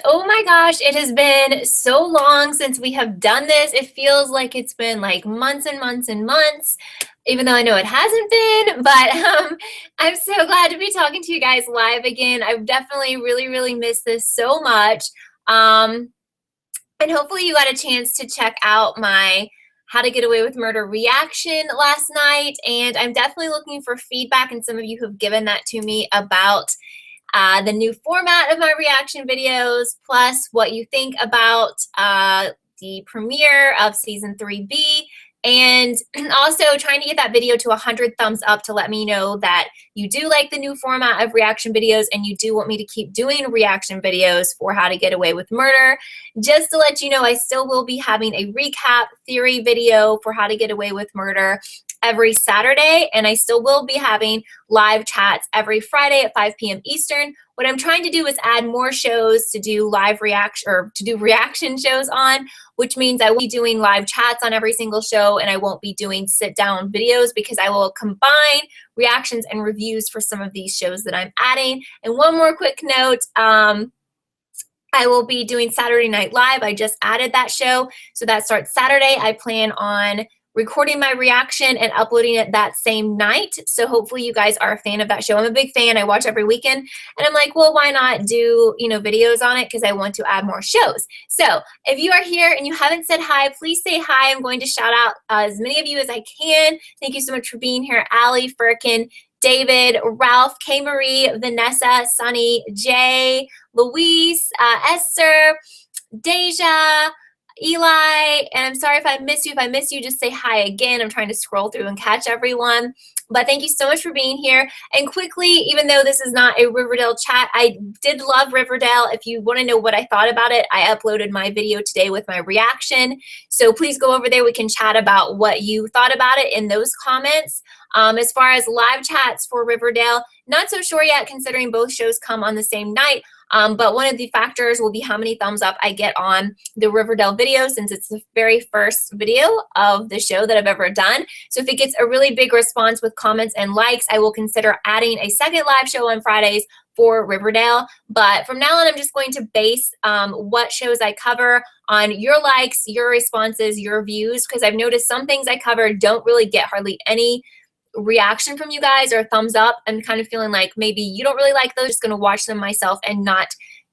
Oh my gosh, it has been so long since we have done this. It feels like it's been like months and months and months, even though I know it hasn't been, but I'm so glad to be talking to you guys live again. I've definitely really missed this so much. Um, and hopefully you got a chance to check out my How to Get Away with Murder reaction last night. And I'm definitely looking for feedback, and some of you have given that to me about the new format of my reaction videos, plus what you think about the premiere of season 3B, and also trying to get that video to 100 thumbs up to let me know that you do like the new format of reaction videos and you do want me to keep doing reaction videos for How to Get Away with Murder. Just to let you know, I still will be having a recap theory video for How to Get Away with Murder every Saturday, and I still will be having live chats every Friday at 5 p.m. Eastern. What I'm trying to do is add more shows to do live reaction, or to do reaction shows on, which means I will be doing live chats on every single show, and I won't be doing sit-down videos because I will combine reactions and reviews for some of these shows that I'm adding. And one more quick note, I will be doing Saturday Night Live. I just added that show, so that starts Saturday. I plan on recording my reaction and uploading it that same night. So hopefully you guys are a fan of that show. I'm a big fan. I watch every weekend, and I'm like, well, why not do, videos on it, because I want to add more shows. So if you are here and you haven't said hi, please say hi. I'm going to shout out as many of you as I can. Thank you so much for being here. Allie, Firkin, David, Ralph, K. Marie, Vanessa, Sunny, Jay, Louise, Esther, Deja, Eli, and I'm sorry if I miss you. If I miss you, just say hi again. I'm trying to scroll through and catch everyone. But thank you so much for being here. And quickly, even though this is not a Riverdale chat, I did love Riverdale. If you want to know what I thought about it, I uploaded my video today with my reaction. So please go over there. We can chat about what you thought about it in those comments. As far as live chats for Riverdale, not so sure yet, considering both shows come on the same night. But one of the factors will be how many thumbs up I get on the Riverdale video, since it's the very first video of the show that I've ever done. So if it gets a really big response with comments and likes, I will consider adding a second live show on Fridays for Riverdale. But from now on, I'm just going to base what shows I cover on your likes, your responses, your views, because I've noticed some things I cover don't really get hardly any reaction from you guys or thumbs up. I'm kind of feeling like maybe you don't really like those, just going to watch them myself and not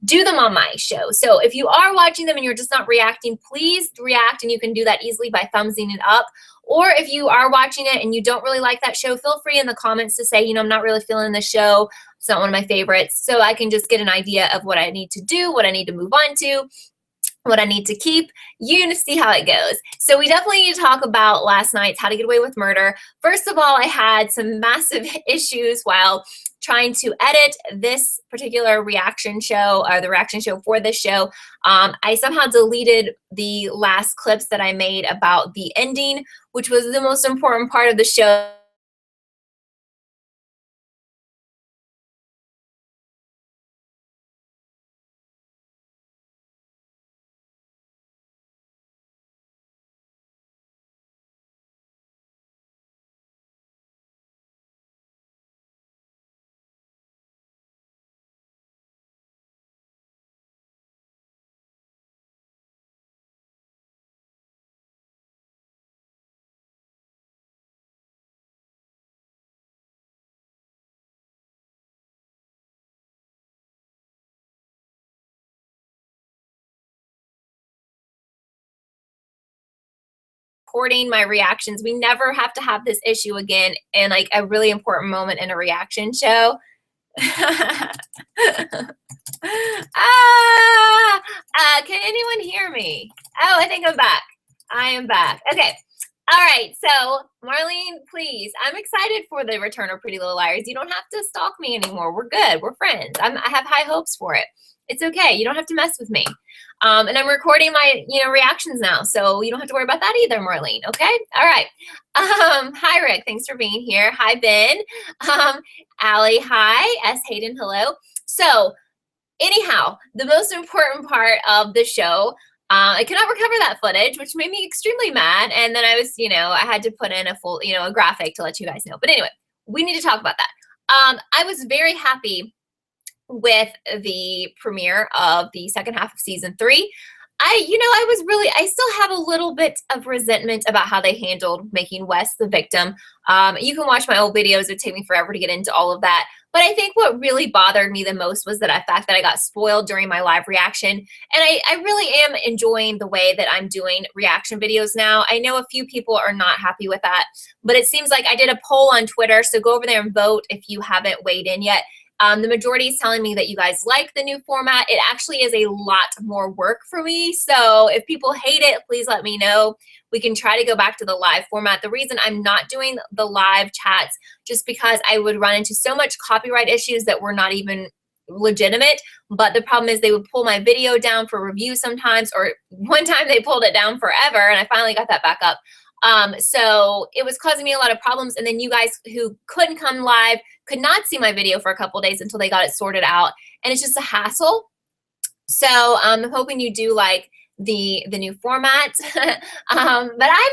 do them on my show. So if you are watching them and you're just not reacting, please react, and you can do that easily by thumbsing it up. Or if you are watching it and you don't really like that show, feel free in the comments to say, I'm not really feeling the show. It's not one of my favorites. So I can just get an idea of what I need to do, what I need to move on to, what I need to keep. You're going to see how it goes. So we definitely need to talk about last night's How to Get Away with Murder. First of all, I had some massive issues while trying to edit this particular reaction show, or the reaction show for this show. I somehow deleted the last clips that I made about the ending, which was the most important part of the show. Recording my reactions. We never have to have this issue again in like a really important moment in a reaction show. Can anyone hear me? Oh, I think I'm back. I am back. Okay. All right. So Marlene, please. I'm excited for the return of Pretty Little Liars. You don't have to stalk me anymore. We're good. We're friends. I have high hopes for it. It's okay. You don't have to mess with me. And I'm recording my, reactions now, so you don't have to worry about that either, Marlene. Okay. All right. Hi, Rick. Thanks for being here. Hi, Ben. Allie. Hi. S. Hayden. Hello. So anyhow, the most important part of the show, I could not recover that footage, which made me extremely mad. And then I was, I had to put in a full, a graphic to let you guys know. But anyway, we need to talk about that. I was very happy with the premiere of the second half of season 3. I still have a little bit of resentment about how they handled making Wes the victim. You can watch my old videos. It would take me forever to get into all of that. But I think what really bothered me the most was the fact that I got spoiled during my live reaction. And I really am enjoying the way that I'm doing reaction videos now. I know a few people are not happy with that, but it seems like I did a poll on Twitter. So go over there and vote if you haven't weighed in yet. The majority is telling me that you guys like the new format. It actually is a lot more work for me. So if people hate it, please let me know. We can try to go back to the live format. The reason I'm not doing the live chats, just because I would run into so much copyright issues that were not even legitimate. But the problem is they would pull my video down for review sometimes, or one time they pulled it down forever, and I finally got that back up. So it was causing me a lot of problems. And then you guys who couldn't come live could not see my video for a couple days until they got it sorted out. And it's just a hassle. So I'm hoping you do like the new format. But I'm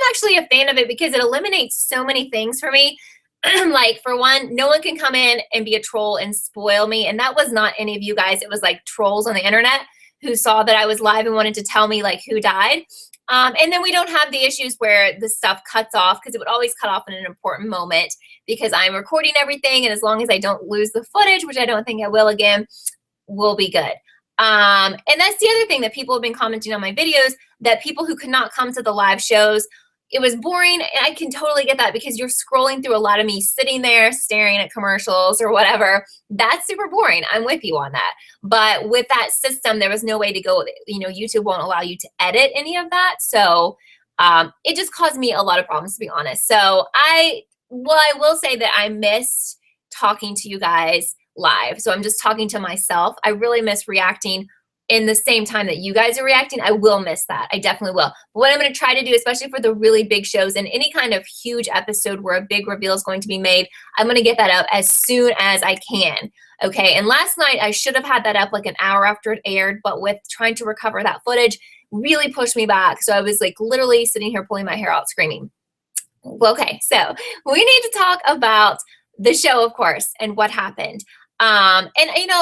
actually a fan of it because it eliminates so many things for me. Like, for one, no one can come in and be a troll and spoil me. And that was not any of you guys. It was like trolls on the internet who saw that I was live and wanted to tell me like who died. And then we don't have the issues where the stuff cuts off, because it would always cut off in an important moment because I'm recording everything. And as long as I don't lose the footage, which I don't think I will again, we'll be good. And that's the other thing that people have been commenting on my videos, that people who could not come to the live shows, it was boring. And I can totally get that, because you're scrolling through a lot of me sitting there staring at commercials or whatever. That's super boring. I'm with you on that. But with that system, there was no way to go. YouTube won't allow you to edit any of that. So it just caused me a lot of problems, to be honest. So I will say that I missed talking to you guys live. So I'm just talking to myself. I really miss reacting in the same time that you guys are reacting. I will miss that. I definitely will. But what I'm going to try to do, especially for the really big shows and any kind of huge episode where a big reveal is going to be made, I'm going to get that up as soon as I can. Okay. And last night I should have had that up like an hour after it aired, but with trying to recover that footage really pushed me back. So I was like literally sitting here pulling my hair out screaming. Okay. So we need to talk about the show, of course, and what happened. And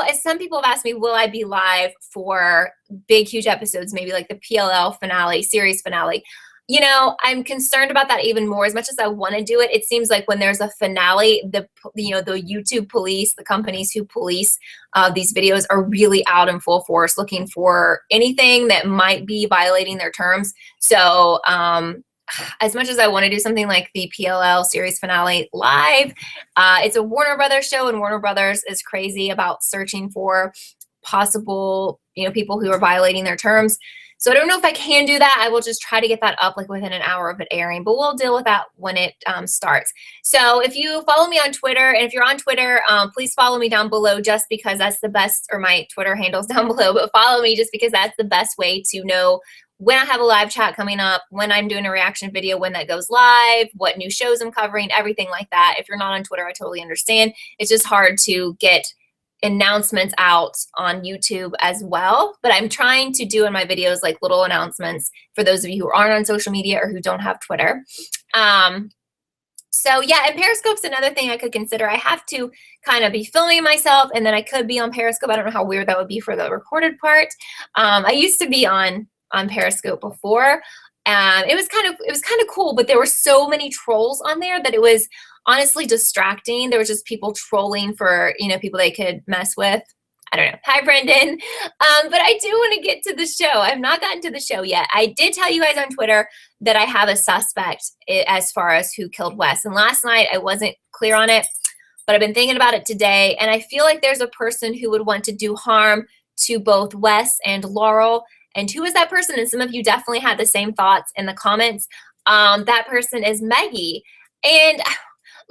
as some people have asked me, will I be live for big, huge episodes, maybe like the PLL finale, series finale? I'm concerned about that even more. As much as I want to do it, it seems like when there's a finale, the YouTube police, the companies who police these videos are really out in full force looking for anything that might be violating their terms. So, as much as I want to do something like the PLL series finale live, it's a Warner Brothers show, and Warner Brothers is crazy about searching for possible, people who are violating their terms. So I don't know if I can do that. I will just try to get that up like within an hour of it airing, but we'll deal with that when it starts. So if you follow me on Twitter, and if you're on Twitter, please follow me down below, just because that's the best, or my Twitter handle's down below, but follow me just because that's the best way to know when I have a live chat coming up, when I'm doing a reaction video, when that goes live, what new shows I'm covering, everything like that. If you're not on Twitter, I totally understand. It's just hard to get announcements out on YouTube as well. But I'm trying to do in my videos like little announcements for those of you who aren't on social media or who don't have Twitter. So yeah, and Periscope's another thing I could consider. I have to kind of be filming myself, and then I could be on Periscope. I don't know how weird that would be for the recorded part. I used to be on Periscope before. It was kind of cool, but there were so many trolls on there that it was honestly distracting. There was just people trolling for, people they could mess with. I don't know. Hi, Brendan. But I do want to get to the show. I've not gotten to the show yet. I did tell you guys on Twitter that I have a suspect as far as who killed Wes. And last night I wasn't clear on it, but I've been thinking about it today. And I feel like there's a person who would want to do harm to both Wes and Laurel. And who is that person? And some of you definitely had the same thoughts in the comments. That person is Maggie. And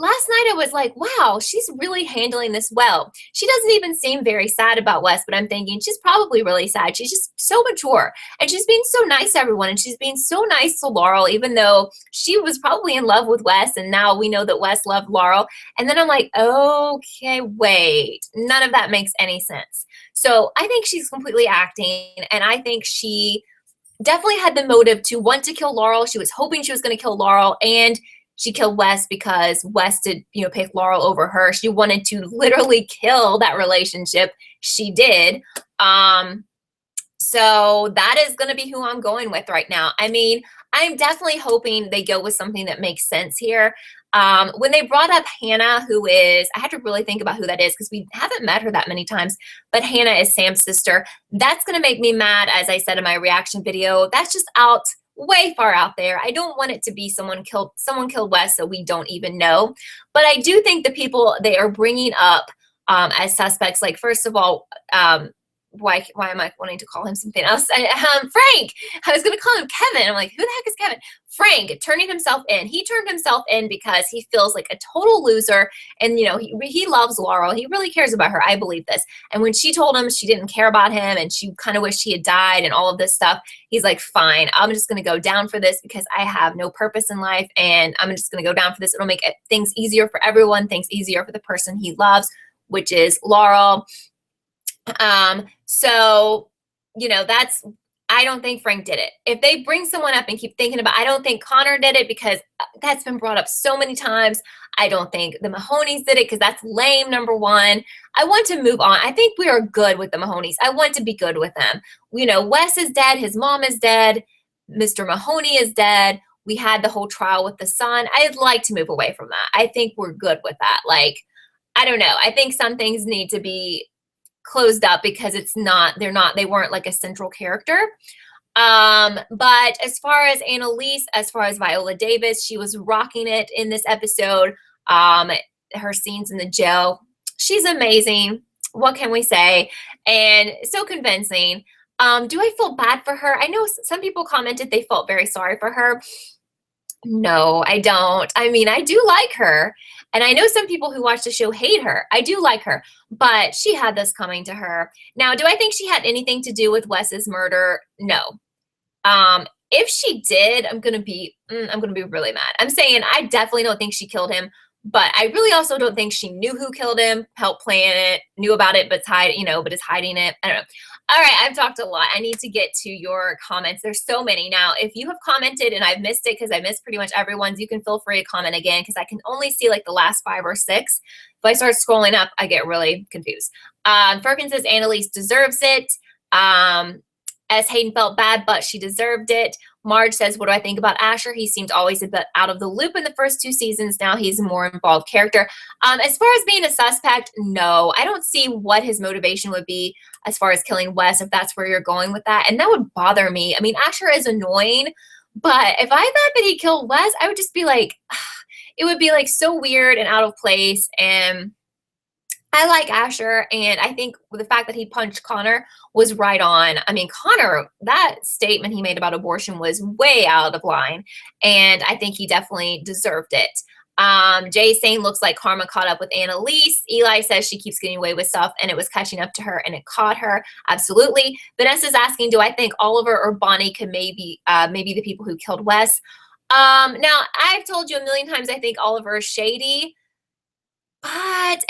last night I was like, wow, she's really handling this well. She doesn't even seem very sad about Wes, but I'm thinking she's probably really sad. She's just so mature. And she's being so nice to everyone. And she's being so nice to Laurel, even though she was probably in love with Wes. And now we know that Wes loved Laurel. And then I'm like, okay, wait. None of that makes any sense. So I think she's completely acting. And I think she definitely had the motive to want to kill Laurel. She was hoping she was going to kill Laurel. And she killed Wes because Wes did, pick Laurel over her. She wanted to literally kill that relationship, she did. So that is going to be who I'm going with right now. I mean, I'm definitely hoping they go with something that makes sense here. When they brought up Hannah, who is, I had to really think about who that is because we haven't met her that many times, but Hannah is Sam's sister. That's going to make me mad, as I said in my reaction video. That's just out, way far out there. I don't want it to be someone killed Wes that we don't even know. But I do think the people they are bringing up as suspects, like, first of all, why am I wanting to call him something else? Frank. I was going to call him Kevin. I'm like, who the heck is Kevin? Frank turning himself in. He turned himself in because he feels like a total loser. And, you know, he loves Laurel. He really cares about her. I believe this. And when she told him she didn't care about him and she kind of wished he had died and all of this stuff, he's like, fine, I'm just going to go down for this because I have no purpose in life. And I'm just going to go down for this. It'll make things easier for everyone, things easier for the person he loves, which is Laurel. So, you know, I don't think Frank did it. If they bring someone up and keep thinking about, I don't think Connor did it because that's been brought up so many times. I don't think the Mahoneys did it because that's lame, number one. I want to move on. I think we are good with the Mahoneys. I want to be good with them. You know, Wes is dead. His mom is dead. Mr. Mahoney is dead. We had the whole trial with the son. I'd like to move away from that. I think we're good with that. Like, I don't know. I think some things need to be closed up because they weren't like a central character. But as far as Annalise, as far as Viola Davis, she was rocking it in this episode. Her scenes in the jail, she's amazing. What can we say? And so convincing. Do I feel bad for her? I know some people commented they felt very sorry for her. No, I don't. I mean, I do like her. And I know some people who watch the show hate her. I do like her, but she had this coming to her. Now, do I think she had anything to do with Wes's murder? No. If she did, I'm gonna be really mad. I'm saying I definitely don't think she killed him, but I really also don't think she knew who killed him, helped plan it, knew about it, but is hiding it. I don't know. All right, I've talked a lot. I need to get to your comments. There's so many. Now, if you have commented and I've missed it because I missed pretty much everyone's, you can feel free to comment again because I can only see like the last 5 or 6. If I start scrolling up, I get really confused. Firkin says Annalise deserves it. As Hayden felt bad, but she deserved it. Marge says, what do I think about Asher? He seemed always a bit out of the loop in the first 2 seasons. Now he's a more involved character. As far as being a suspect, no. I don't see what his motivation would be as far as killing Wes, if that's where you're going with that. And that would bother me. I mean, Asher is annoying, but if I thought that he killed Wes, I would just be like, it would be like so weird and out of place. And I like Asher, and I think the fact that he punched Connor was right on. I mean, Connor, that statement he made about abortion was way out of line, and I think he definitely deserved it. Jay saying looks like karma caught up with Annalise. Eli says she keeps getting away with stuff, and it was catching up to her, and it caught her. Absolutely. Vanessa's asking, do I think Oliver or Bonnie could maybe the people who killed Wes? Now, I've told you a million times I think Oliver is shady.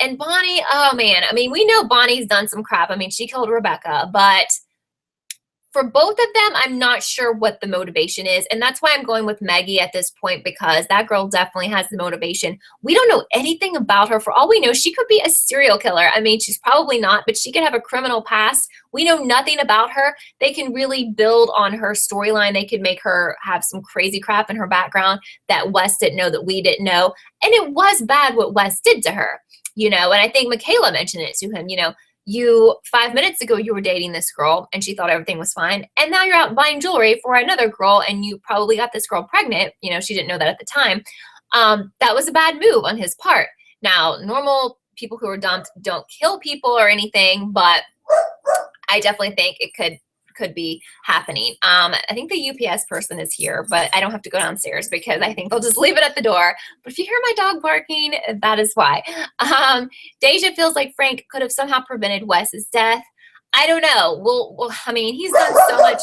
And Bonnie, oh man, I mean, we know Bonnie's done some crap. I mean, she killed Rebecca, but for both of them, I'm not sure what the motivation is. And that's why I'm going with Maggie at this point, because that girl definitely has the motivation. We don't know anything about her. For all we know, she could be a serial killer. I mean, she's probably not, but she could have a criminal past. We know nothing about her. They can really build on her storyline. They could make her have some crazy crap in her background that Wes didn't know, that we didn't know. And it was bad what Wes did to her, and I think Michaela mentioned it to him, you 5 minutes ago, you were dating this girl and she thought everything was fine. And now you're out buying jewelry for another girl and you probably got this girl pregnant. She didn't know that at the time. That was a bad move on his part. Now, normal people who are dumped don't kill people or anything, but I definitely think it could be happening. I think the UPS person is here, but I don't have to go downstairs because I think they'll just leave it at the door. But if you hear my dog barking, that is why. Deja feels like Frank could have somehow prevented Wes's death. I don't know. I mean, he's done so much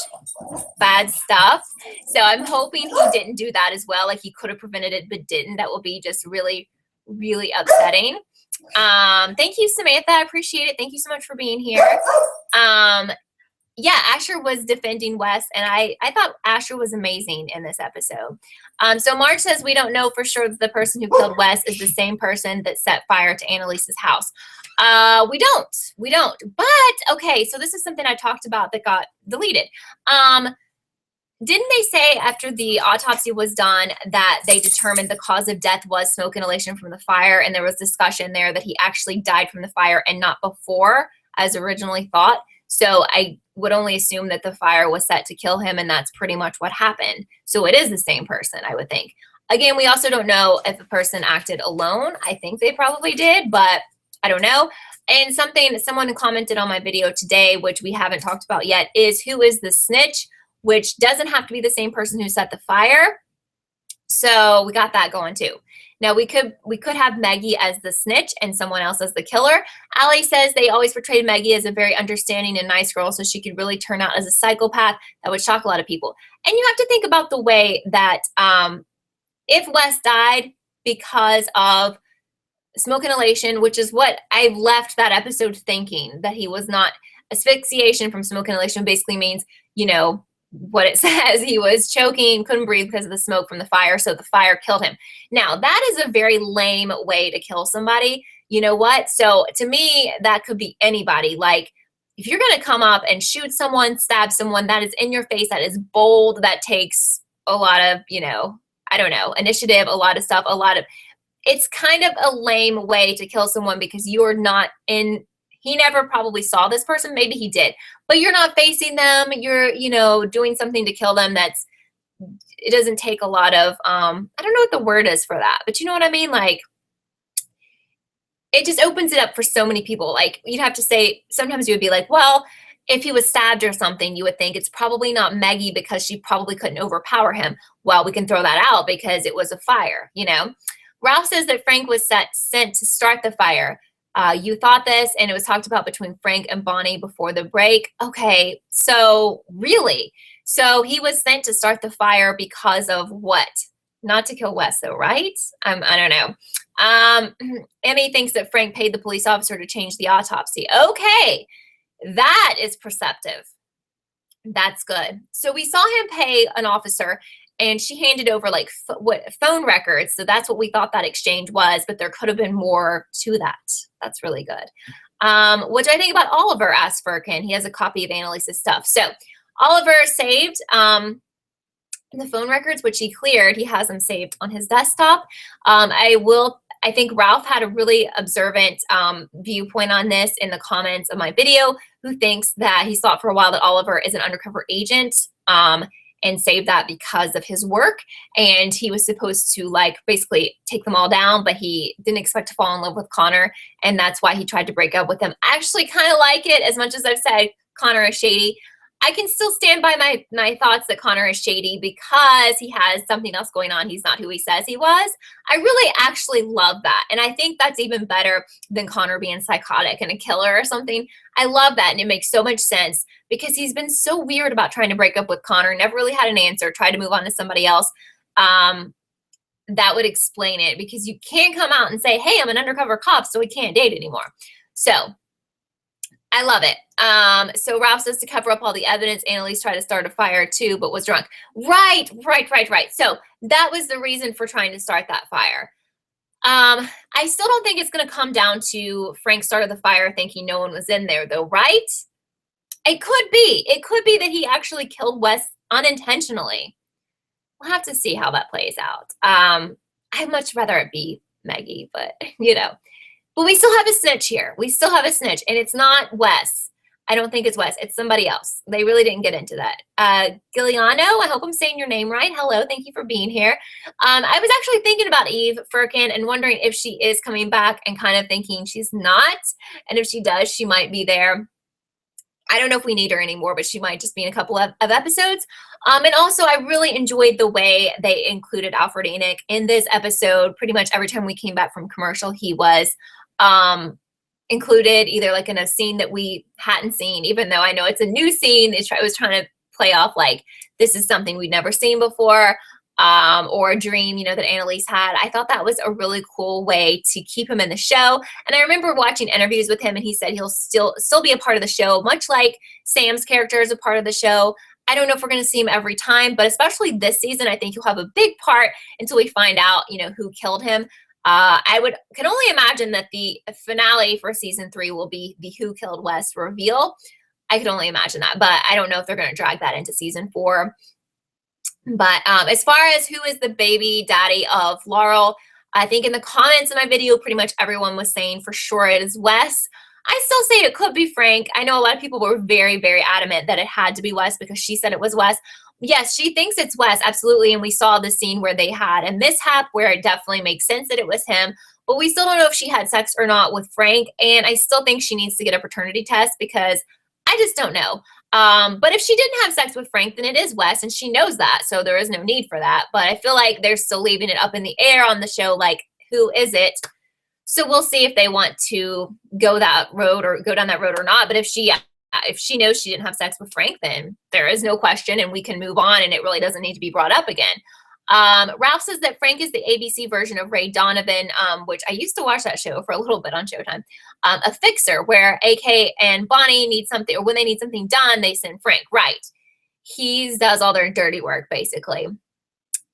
bad stuff. So I'm hoping he didn't do that as well. Like he could have prevented it, but didn't. That will be just really, really upsetting. Thank you, Samantha. I appreciate it. Thank you so much for being here. yeah, Asher was defending Wes, and I thought Asher was amazing in this episode. So Marge says we don't know for sure that the person who killed Wes is the same person that set fire to Annalise's house. We don't. But okay, so this is something I talked about that got deleted. Didn't they say after the autopsy was done that they determined the cause of death was smoke inhalation from the fire, and there was discussion there that he actually died from the fire and not before, as originally thought? So I would only assume that the fire was set to kill him, and that's pretty much what happened. So it is the same person, I would think. Again, we also don't know if the person acted alone. I think they probably did, but I don't know. And someone commented on my video today, which we haven't talked about yet, is who is the snitch, which doesn't have to be the same person who set the fire. So we got that going too. Now we could have Maggie as the snitch and someone else as the killer. Allie says they always portrayed Maggie as a very understanding and nice girl, so she could really turn out as a psychopath. That would shock a lot of people. And you have to think about the way that if Wes died because of smoke inhalation, which is what I've left that episode thinking, that he was not, asphyxiation from smoke inhalation basically means, you know, what it says, he was choking, couldn't breathe because of the smoke from the fire, so the fire killed him. Now, that is a very lame way to kill somebody. You know what? So to me, that could be anybody. Like, if you're going to come up and shoot someone, stab someone, that is in your face, that is bold, that takes a lot of, you know, I don't know, initiative, a lot of stuff, it's kind of a lame way to kill someone because you're not in, he never probably saw this person, maybe he did, but you're not facing them, you're, you know, doing something to kill them. It doesn't take a lot of, I don't know what the word is for that, but you know what I mean? Like, it just opens it up for so many people. Like, you'd have to say, sometimes you would be like, well, if he was stabbed or something, you would think it's probably not Maggie because she probably couldn't overpower him. Well, we can throw that out because it was a fire, you know? Ralph says that Frank was sent to start the fire. You thought this, and it was talked about between Frank and Bonnie before the break. Okay, so really? So he was sent to start the fire because of what? Not to kill Wes, though, right? I don't know. Emmy thinks that Frank paid the police officer to change the autopsy. Okay, that is perceptive. That's good. So we saw him pay an officer, and she handed over like phone records. So that's what we thought that exchange was, but there could have been more to that. That's really good. What do I think about Oliver? Asked Firkin. He has a copy of Annalise's stuff. So Oliver saved the phone records, which he cleared. He has them saved on his desktop. I think Ralph had a really observant viewpoint on this in the comments of my video, who thinks that he's thought for a while that Oliver is an undercover agent and saved that because of his work. And he was supposed to like basically take them all down, but he didn't expect to fall in love with Connor. And that's why he tried to break up with him. I actually kind of like it. As much as I've said Connor is shady, I can still stand by my thoughts that Connor is shady because he has something else going on. He's not who he says he was. I really actually love that. And I think that's even better than Connor being psychotic and a killer or something. I love that. And it makes so much sense because he's been so weird about trying to break up with Connor, never really had an answer, tried to move on to somebody else. That would explain it, because you can't come out and say, hey, I'm an undercover cop, so we can't date anymore. So I love it. So Ralph says to cover up all the evidence, Annalise tried to start a fire too, but was drunk. Right. So that was the reason for trying to start that fire. I still don't think it's going to come down to Frank started the fire thinking no one was in there, though, right? It could be. It could be that he actually killed Wes unintentionally. We'll have to see how that plays out. I'd much rather it be Maggie, but, you know. But we still have a snitch here. We still have a snitch, and it's not Wes. I don't think it's Wes. It's somebody else. They really didn't get into that. Giuliano, I hope I'm saying your name right. Hello, thank you for being here. I was actually thinking about Eve Firkin and wondering if she is coming back, and kind of thinking she's not. And if she does, she might be there. I don't know if we need her anymore, but she might just be in a couple of episodes. And also, I really enjoyed the way they included Alfred Enoch in this episode. Pretty much every time we came back from commercial, he was included either like in a scene that we hadn't seen, even though I know it's a new scene. It was trying to play off like this is something we'd never seen before. or a dream, that Annalise had. I thought that was a really cool way to keep him in the show. And I remember watching interviews with him, and he said he'll still be a part of the show, much like Sam's character is a part of the show. I don't know if we're going to see him every time, but especially this season, I think he'll have a big part until we find out, who killed him. Can only imagine that the finale for season 3 will be the Who Killed Wes reveal. I could only imagine that, but I don't know if they're going to drag that into season 4. But as far as who is the baby daddy of Laurel, I think in the comments in my video, pretty much everyone was saying for sure it is Wes. I still say it could be Frank. I know a lot of people were very, very adamant that it had to be Wes because she said it was Wes. Yes, she thinks it's Wes, absolutely. And we saw the scene where they had a mishap where it definitely makes sense that it was him. But we still don't know if she had sex or not with Frank. And I still think she needs to get a paternity test because I just don't know. But if she didn't have sex with Frank, then it is Wes, and she knows that, so there is no need for that. But I feel like they're still leaving it up in the air on the show, like, who is it? So we'll see if they want to go that road or go down that road or not. But if she knows she didn't have sex with Frank, then there is no question, and we can move on, and it really doesn't need to be brought up again. Ralph says that Frank is the ABC version of Ray Donovan, which I used to watch that show for a little bit on Showtime. A fixer where AK and Bonnie need something, or when they need something done, they send Frank. Right. He does all their dirty work, basically.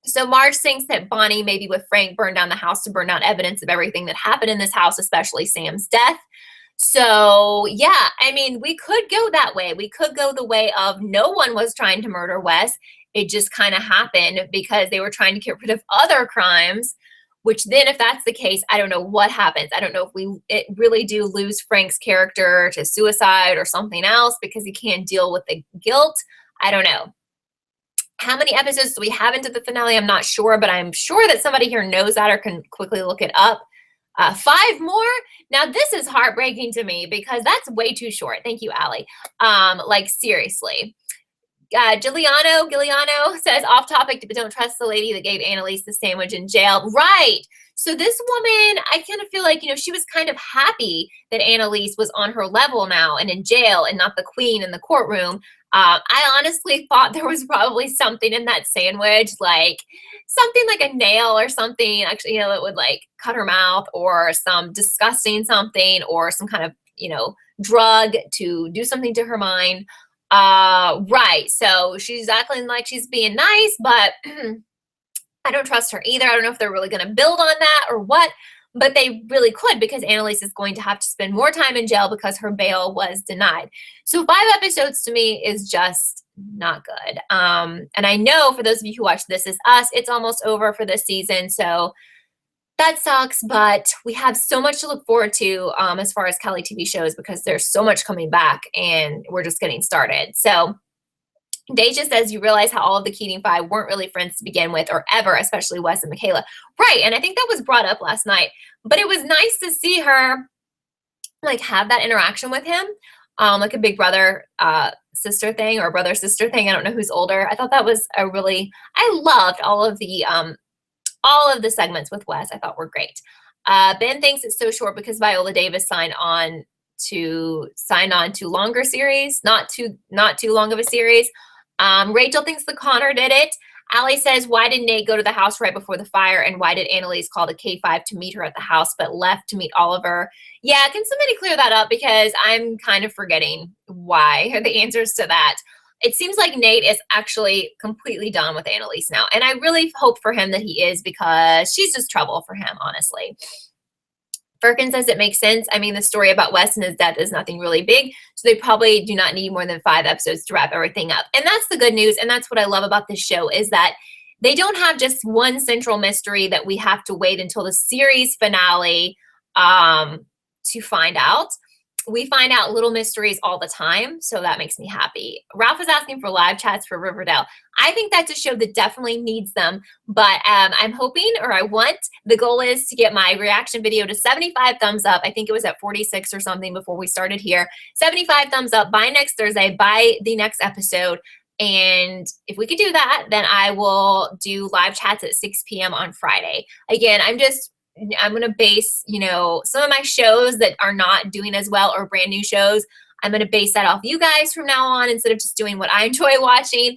So Marge thinks that Bonnie, maybe with Frank, burned down the house to burn down evidence of everything that happened in this house, especially Sam's death. So, yeah, I mean, we could go that way. We could go the way of no one was trying to murder Wes. It just kind of happened because they were trying to get rid of other crimes, which then if that's the case, I don't know what happens. I don't know if we really do lose Frank's character to suicide or something else because he can't deal with the guilt. I don't know. How many episodes do we have into the finale? I'm not sure, but I'm sure that somebody here knows that or can quickly look it up. 5 more? Now, this is heartbreaking to me because that's way too short. Thank you, Allie. Like, seriously. Giuliano says, off topic, but don't trust the lady that gave Annalise the sandwich in jail. Right. So this woman, I kind of feel like, she was kind of happy that Annalise was on her level now and in jail and not the queen in the courtroom. I honestly thought there was probably something in that sandwich, like something like a nail or something, actually, that would like cut her mouth, or some disgusting something, or some kind of, drug to do something to her mind. Right. So she's acting like she's being nice, but I don't trust her either. I don't know if they're really going to build on that or what, but they really could, because Annalise is going to have to spend more time in jail because her bail was denied. So 5 episodes to me is just not good. And I know for those of you who watch This Is Us, it's almost over for this season. So that sucks, but we have so much to look forward to as far as Kelly TV shows, because there's so much coming back and we're just getting started. So Deja says, you realize how all of the Keating Five weren't really friends to begin with, or ever, especially Wes and Michaela. Right, and I think that was brought up last night. But it was nice to see her, like, have that interaction with him, like a big brother sister thing, or brother sister thing. I don't know who's older. I thought that was a really, I loved all of the segments with Wes. I thought were great. Ben thinks it's so short because Viola Davis signed on to longer series, not too long of a series. Rachel thinks the Connor did it. Allie says, why did Nate go to the house right before the fire? And why did Annalise call the K5 to meet her at the house, but left to meet Oliver? Yeah, can somebody clear that up? Because I'm kind of forgetting why, or the answers to that. It seems like Nate is actually completely done with Annalise now. And I really hope for him that he is, because she's just trouble for him, honestly. Firkin says it makes sense. I mean, the story about Wes and his death is nothing really big, so they probably do not need more than 5 episodes to wrap everything up. And that's the good news, and that's what I love about this show, is that they don't have just one central mystery that we have to wait until the series finale to find out. We find out little mysteries all the time, so that makes me happy. Ralph is asking for live chats for Riverdale. I think that's a show that definitely needs them, but I'm hoping, or I want, the goal is to get my reaction video to 75 thumbs up. I think it was at 46 or something before we started here. 75 thumbs up by next Thursday, by the next episode. And if we could do that, then I will do live chats at 6 p.m. on Friday. Again, I'm going to base, some of my shows that are not doing as well, or brand new shows. I'm going to base that off you guys from now on instead of just doing what I enjoy watching,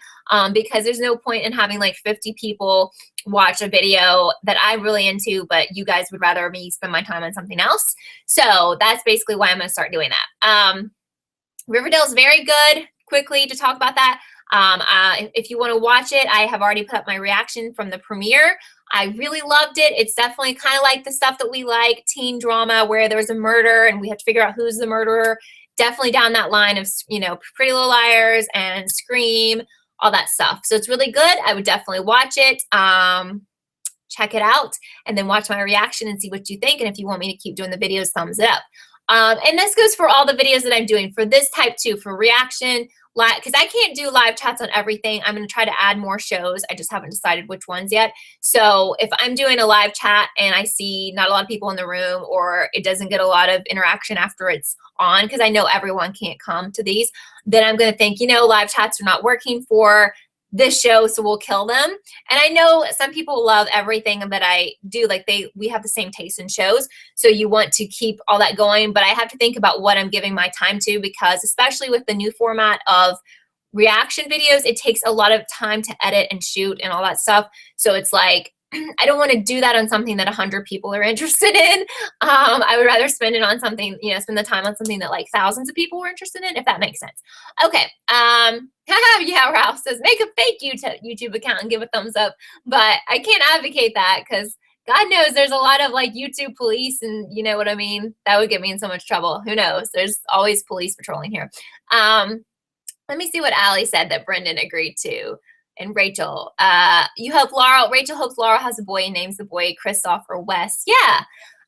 because there's no point in having like 50 people watch a video that I'm really into, but you guys would rather me spend my time on something else. So that's basically why I'm going to start doing that. Riverdale's very good. Quickly to talk about that. If you want to watch it, I have already put up my reaction from the premiere. I really loved it. It's definitely kind of like the stuff that we like, teen drama where there's a murder and we have to figure out who's the murderer. Definitely down that line of, you know, Pretty Little Liars and Scream, all that stuff. So it's really good. I would definitely watch it. Check it out and then watch my reaction and see what you think. And if you want me to keep doing the videos, thumbs it up. And this goes for all the videos that I'm doing for this type too, for reaction, because I can't do live chats on everything. I'm going to try to add more shows. I just haven't decided which ones yet. So if I'm doing a live chat and I see not a lot of people in the room or it doesn't get a lot of interaction after it's on, because I know everyone can't come to these, then I'm going to think, you know, live chats are not working for this show, so we'll kill them. And I know some people love everything that I do. Like we have the same taste in shows, so you want to keep all that going. But I have to think about what I'm giving my time to, because especially with the new format of reaction videos, it takes a lot of time to edit and shoot and all that stuff. So it's like, I don't want to do that on something that 100 people are interested in. I would rather spend it on something, you know, spend the time on something that like thousands of people were interested in, if that makes sense. Okay. Yeah, Ralph says, make a fake YouTube account and give a thumbs up. But I can't advocate that because God knows there's a lot of like YouTube police and you know what I mean? That would get me in so much trouble. Who knows? There's always police patrolling here. Let me see what Allie said that Brendan agreed to. And Rachel, Rachel hopes Laurel has a boy and names the boy Kristoff or Wes. Yeah,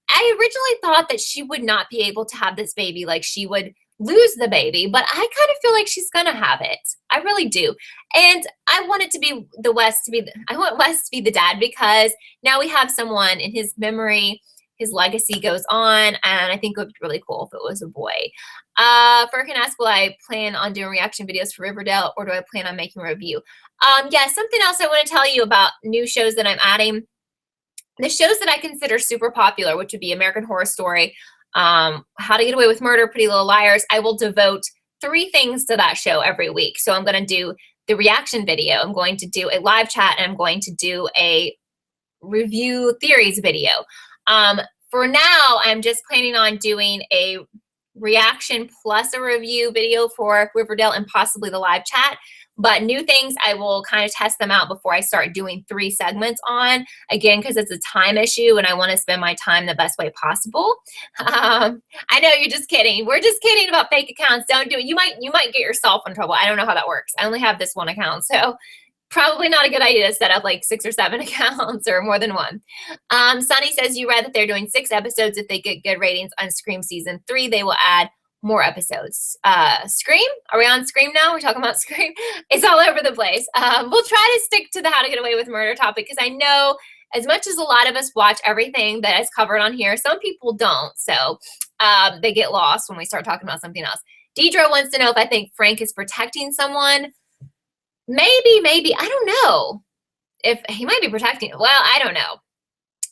I originally thought that she would not be able to have this baby, like she would lose the baby, but I kind of feel like she's gonna have it. I really do. And I want it to be I want Wes to be the dad, because now we have someone in his memory, his legacy goes on, and I think it would be really cool if it was a boy. Furkan asked, will I plan on doing reaction videos for Riverdale, or do I plan on making a review? Yeah, something else I want to tell you about new shows that I'm adding. The shows that I consider super popular, which would be American Horror Story, How to Get Away with Murder, Pretty Little Liars, I will devote 3 things to that show every week. So I'm going to do the reaction video, I'm going to do a live chat, and I'm going to do a review theories video. For now, I'm just planning on doing a reaction plus a review video for Riverdale and possibly the live chat. But new things, I will kind of test them out before I start doing 3 segments on, again, because it's a time issue and I want to spend my time the best way possible. I know you're just kidding. We're just kidding about fake accounts. Don't do it. You might get yourself in trouble. I don't know how that works. I only have this one account, so probably not a good idea to set up like 6 or 7 accounts or more than one. Sunny says, you read that they're doing 6 episodes. If they get good ratings on Scream season 3, they will add more episodes. Scream? Are we on Scream now? We're talking about Scream? It's all over the place. We'll try to stick to the How to Get Away with Murder topic, because I know as much as a lot of us watch everything that is covered on here, some people don't. So they get lost when we start talking about something else. Deidre wants to know if I think Frank is protecting someone. Maybe. I don't know. If he might be protecting. Well, I don't know.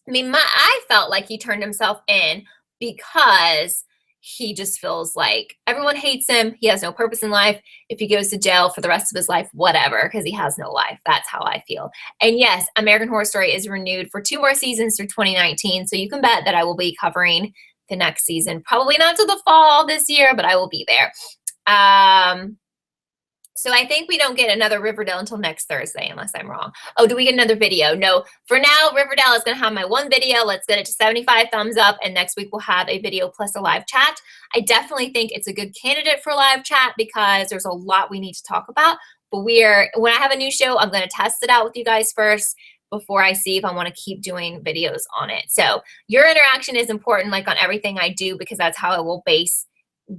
I mean, I felt like he turned himself in because he just feels like everyone hates him. He has no purpose in life. If he goes to jail for the rest of his life, whatever, because he has no life. That's how I feel. And yes, American Horror Story is renewed for 2 more seasons through 2019. So you can bet that I will be covering the next season. Probably not till the fall this year, but I will be there. So I think we don't get another Riverdale until next Thursday, unless I'm wrong. Oh, do we get another video? No. For now, Riverdale is going to have my 1 video. Let's get it to 75 thumbs up, and next week we'll have a video plus a live chat. I definitely think it's a good candidate for live chat because there's a lot we need to talk about. But when I have a new show, I'm going to test it out with you guys first before I see if I want to keep doing videos on it. So your interaction is important, like on everything I do, because that's how I will base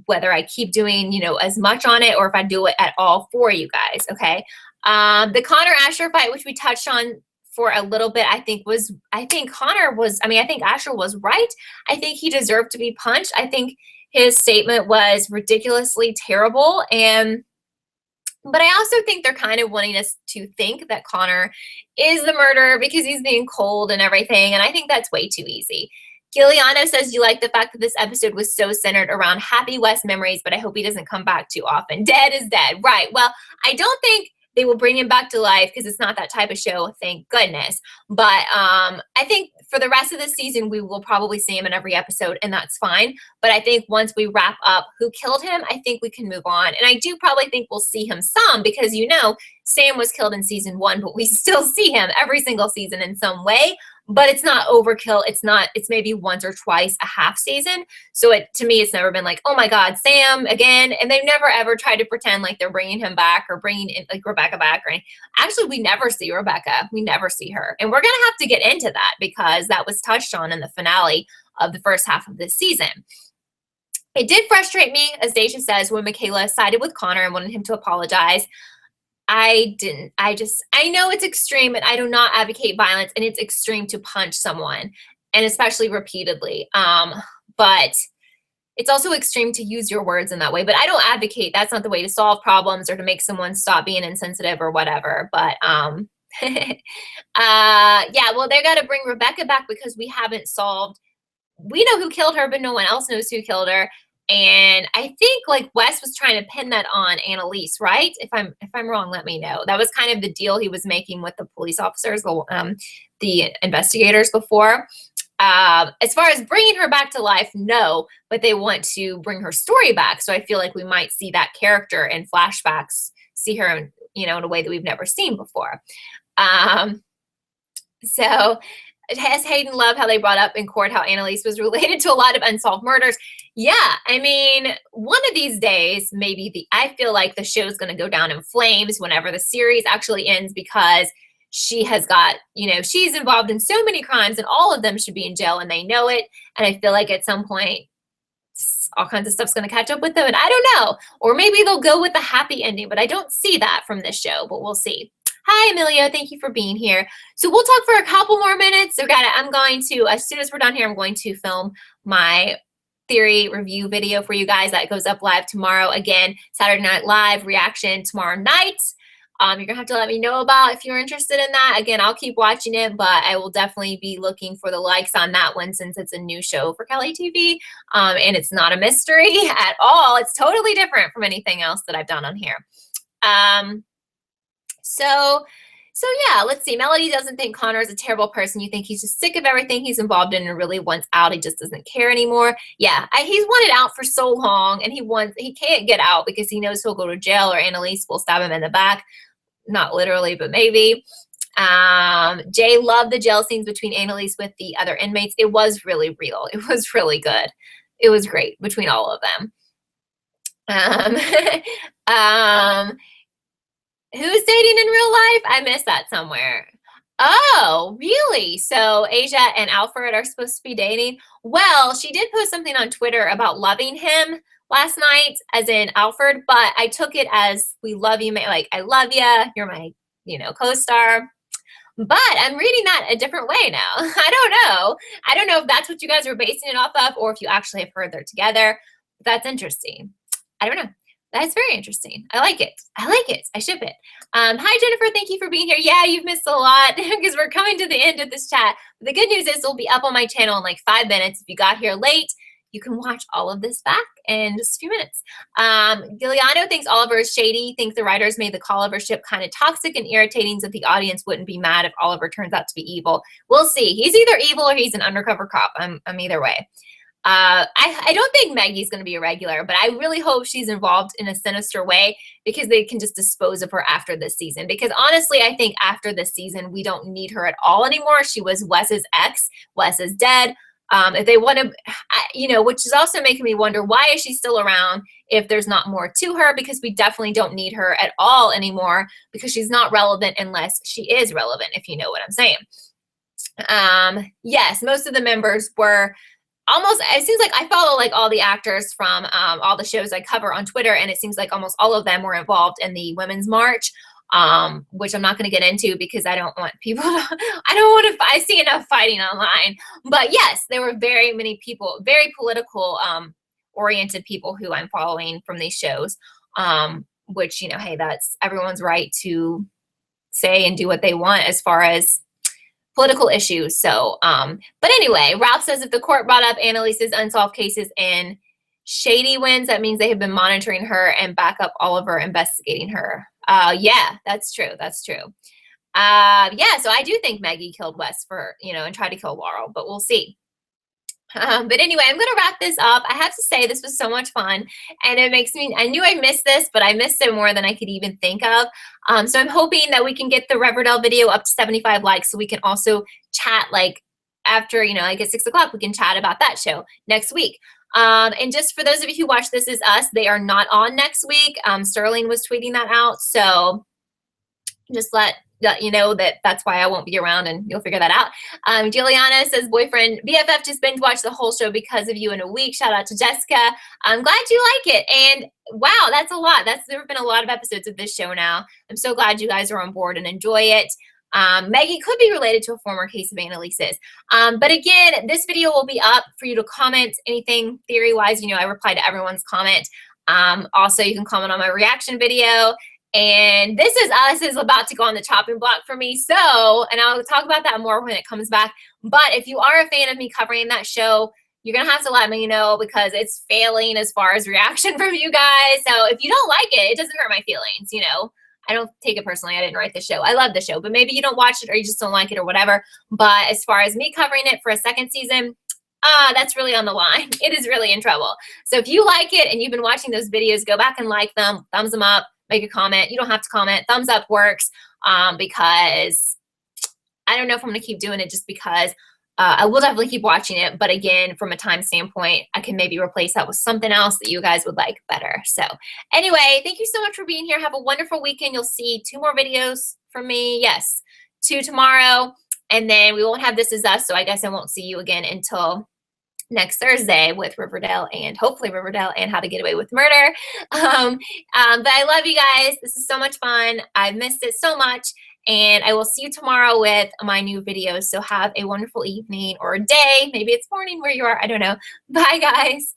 whether I keep doing, you know, as much on it or if I do it at all for you guys, okay? The Connor Asher fight, which we touched on for a little bit, I think Asher was right. I think he deserved to be punched. I think his statement was ridiculously terrible, but I also think they're kind of wanting us to think that Connor is the murderer because he's being cold and everything, and I think that's way too easy. Giuliano says you like the fact that this episode was so centered around happy Wes memories, but I hope he doesn't come back too often. Dead is dead. Right. Well, I don't think they will bring him back to life because it's not that type of show, thank goodness. But I think for the rest of the season, we will probably see him in every episode, and that's fine. But I think once we wrap up who killed him, I think we can move on. And I do probably think we'll see him some because, you know, Sam was killed in season 1, but we still see him every single season in some way. But it's not overkill. It's maybe once or twice a half season. So to me, it's never been like, oh my God, Sam again. And they've never ever tried to pretend like they're bringing him back or bringing in like Rebecca back. Right? Actually, we never see Rebecca. We never see her. And we're going to have to get into that because that was touched on in the finale of the first half of this season. It did frustrate me, as Deja says, when Michaela sided with Connor and wanted him to apologize. I know it's extreme and I do not advocate violence, and it's extreme to punch someone, and especially repeatedly. But it's also extreme to use your words in that way. But I don't advocate, that's not the way to solve problems or to make someone stop being insensitive or whatever. But yeah, well, they got to bring Rebecca back because we haven't solved, we know who killed her, but no one else knows who killed her. And I think like Wes was trying to pin that on Annalise, right? If I'm wrong, let me know. That was kind of the deal he was making with the police officers, the investigators before. As far as bringing her back to life, no, but they want to bring her story back. So I feel like we might see that character in flashbacks, see her in, you know, in a way that we've never seen before. So has Hayden loved how they brought up in court how Annalise was related to a lot of unsolved murders. Yeah, I mean, one of these days, maybe I feel like the show's going to go down in flames whenever the series actually ends because she has got, you know, she's involved in so many crimes and all of them should be in jail and they know it. And I feel like at some point, all kinds of stuff's going to catch up with them. And I don't know. Or maybe they'll go with the happy ending, but I don't see that from this show, but we'll see. Hi, Amelia. Thank you for being here. So we'll talk for a couple more minutes. So I'm going to, as soon as we're done here, I'm going to film my theory review video for you guys that goes up live tomorrow. Again, Saturday Night Live reaction tomorrow night. You're going to have to let me know about if you're interested in that. Again, I'll keep watching it, but I will definitely be looking for the likes on that one since it's a new show for KELLIETV. And it's not a mystery at all. It's totally different from anything else that I've done on here. So yeah, let's see. Melody doesn't think Connor is a terrible person. You think he's just sick of everything he's involved in and really wants out. He just doesn't care anymore. Yeah, he's wanted out for so long, and he can't get out because he knows he'll go to jail or Annalise will stab him in the back. Not literally, but maybe. Jay loved the jail scenes between Annalise with the other inmates. It was really real. It was really good. It was great between all of them. Who's dating in real life? I missed that somewhere. Oh, really? So Asia and Alfred are supposed to be dating? Well, she did post something on Twitter about loving him last night, as in Alfred, but I took it as we love you, like I love you, you're my, you know, co-star. But I'm reading that a different way now. I don't know if that's what you guys are basing it off of or if you actually have heard they're together. That's interesting. I don't know. That's very interesting. I like it. I ship it. Hi, Jennifer. Thank you for being here. Yeah, you've missed a lot because we're coming to the end of this chat. But the good news is it'll be up on my channel in like 5 minutes. If you got here late, you can watch all of this back in just a few minutes. Giuliano thinks Oliver is shady, thinks the writers made the Colliver ship kind of toxic and irritating so the audience wouldn't be mad if Oliver turns out to be evil. We'll see. He's either evil or he's an undercover cop. I'm either way. I don't think Maggie's going to be a regular, but I really hope she's involved in a sinister way because they can just dispose of her after this season. Because honestly, I think after this season, we don't need her at all anymore. She was Wes's ex. Wes is dead. If they want to, you know, which is also making me wonder, why is she still around if there's not more to her? Because we definitely don't need her at all anymore because she's not relevant unless she is relevant, if you know what I'm saying. Yes, most of the members were almost, it seems like I follow like all the actors from all the shows I cover on Twitter, and it seems like almost all of them were involved in the Women's March, which I'm not going to get into because I don't want people to, I see enough fighting online. But yes, there were very many people, very political oriented people who I'm following from these shows, which, you know, hey, that's everyone's right to say and do what they want as far as political issues. So, but anyway, Ralph says if the court brought up Annalise's unsolved cases and Shady wins, that means they have been monitoring her and back up Oliver investigating her. Yeah, that's true. That's true. Yeah, so I do think Maggie killed Wes for, and tried to kill Laurel, but we'll see. But anyway, I'm going to wrap this up. I have to say this was so much fun, and it makes me, I knew I missed this, but I missed it more than I could even think of. So I'm hoping that we can get the Riverdale video up to 75 likes so we can also chat like after, like at 6 o'clock, we can chat about that show next week. And just for those of you who watch This Is Us, they are not on next week. Sterling was tweeting that out. So just let you know that's why I won't be around, and you'll figure that out. Juliana says, boyfriend BFF just binge watched the whole show because of you in a week. Shout out to Jessica. I'm glad you like it. And wow, that's a lot. There have been a lot of episodes of this show now. I'm so glad you guys are on board and enjoy it. Maggie could be related to a former case of Annalise's. But again, this video will be up for you to comment anything theory-wise. I reply to everyone's comment. Also, you can comment on my reaction video. And This Is Us is about to go on the chopping block for me. So, and I'll talk about that more when it comes back. But if you are a fan of me covering that show, you're going to have to let me know because it's failing as far as reaction from you guys. So if you don't like it, it doesn't hurt my feelings, I don't take it personally. I didn't write the show. I love the show, but maybe you don't watch it or you just don't like it or whatever. But as far as me covering it for a second season, that's really on the line. It is really in trouble. So if you like it and you've been watching those videos, go back and like them, thumbs them up. Make a comment. You don't have to comment. Thumbs up works because I don't know if I'm going to keep doing it just because I will definitely keep watching it. But again, from a time standpoint, I can maybe replace that with something else that you guys would like better. So anyway, thank you so much for being here. Have a wonderful weekend. You'll see 2 more videos from me. Yes, 2 tomorrow. And then we won't have This Is Us. So I guess I won't see you again until next Thursday with Riverdale and hopefully Riverdale and How to Get Away with Murder. But I love you guys. This is so much fun. I've missed it so much. And I will see you tomorrow with my new videos. So have a wonderful evening or day. Maybe it's morning where you are. I don't know. Bye, guys.